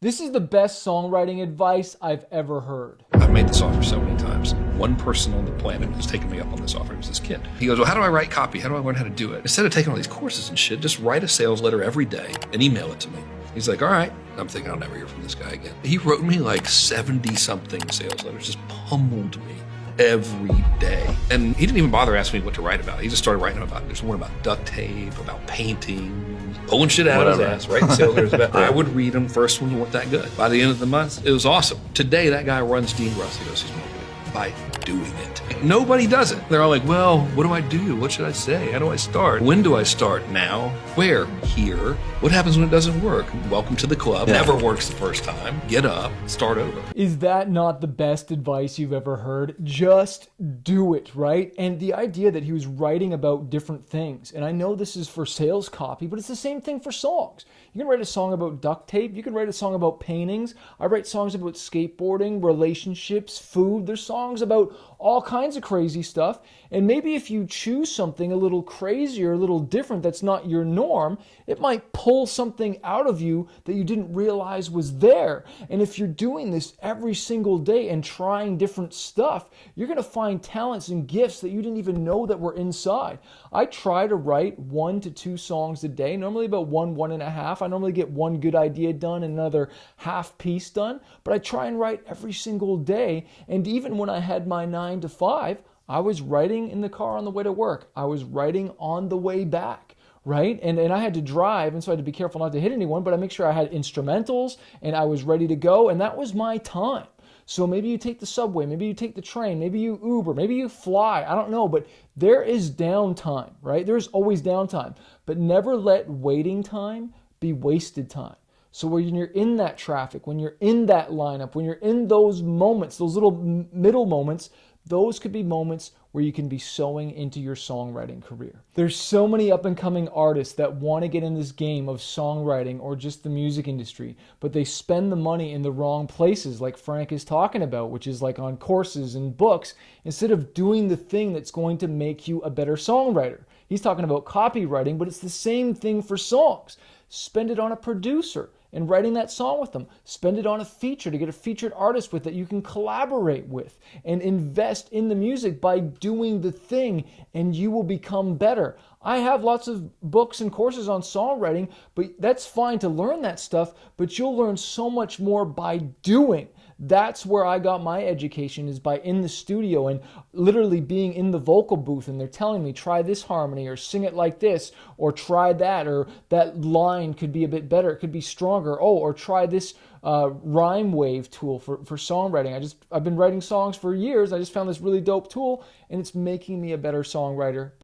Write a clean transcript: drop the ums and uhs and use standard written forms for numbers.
This is the best songwriting advice I've ever heard. I've made this offer so many times. One person on the planet who's taken me up on this offer was this kid. He goes, well, how do I write copy? How do I learn how to do it? Instead of taking all these courses and shit, just write a sales letter every day and email it to me. He's like, all right. I'm thinking I'll never hear from this guy again. He wrote me like 70-something sales letters, just pummeled me every day. And he didn't even bother asking me what to write about. He just started writing about, there's one about duct tape, about painting, pulling shit out of his ass, writing sales letters about. I would read them. First ones weren't that good. By the end of the month, it was awesome. Today, that guy runs Dean Russigo's by doing it. Nobody does it. They're all like, well, what do I do? What should I say? How do I start? When do I start? Now? Where? Here. What happens when it doesn't work? Welcome to the club. Yeah. Never works the first time. Get up, start over. Is that not the best advice you've ever heard? Just do it, right? And the idea that he was writing about different things, and I know this is for sales copy, but it's the same thing for songs. You can write a song about duct tape. You can write a song about paintings. I write songs about skateboarding, relationships, food. There's songs about all kinds of crazy stuff. And maybe if you choose something a little crazy or a little different that's not your norm, it might pull something out of you that you didn't realize was there. And if you're doing this every single day and trying different stuff, you're going to find talents and gifts that you didn't even know that were inside. I try to write 1 to 2 songs a day, normally about 1.5. I normally get one good idea done and another half piece done, but I try and write every single day. And even when I had my 9 to 5, I was writing in the car on the way to work. I was writing on the way back, right? And I had to drive, and so I had to be careful not to hit anyone, but I make sure I had instrumentals and I was ready to go, and that was my time. So maybe you take the subway, maybe you take the train, maybe you Uber, maybe you fly, I don't know, but there is downtime, right? There's always downtime, but never let waiting time be wasted time. So when you're in that traffic, when you're in that lineup, when you're in those moments, those little middle moments, those could be moments where you can be sowing into your songwriting career. There's so many up and coming artists that want to get in this game of songwriting or just the music industry, but they spend the money in the wrong places, like Frank is talking about, which is like on courses and books, instead of doing the thing that's going to make you a better songwriter. He's talking about copywriting, but it's the same thing for songs. Spend it on a producer and writing that song with them. Spend it on a feature to get a featured artist with that you can collaborate with, and invest in the music by doing the thing, and you will become better. I have lots of books and courses on songwriting, but that's fine to learn that stuff, but you'll learn so much more by doing. That's where I got my education, is by in the studio and literally being in the vocal booth, and they're telling me, try this harmony or sing it like this or try that, or that line could be a bit better, it could be stronger, oh, or try this rhyme wave tool for songwriting. I've been writing songs for years. I just found this really dope tool, and it's making me a better songwriter.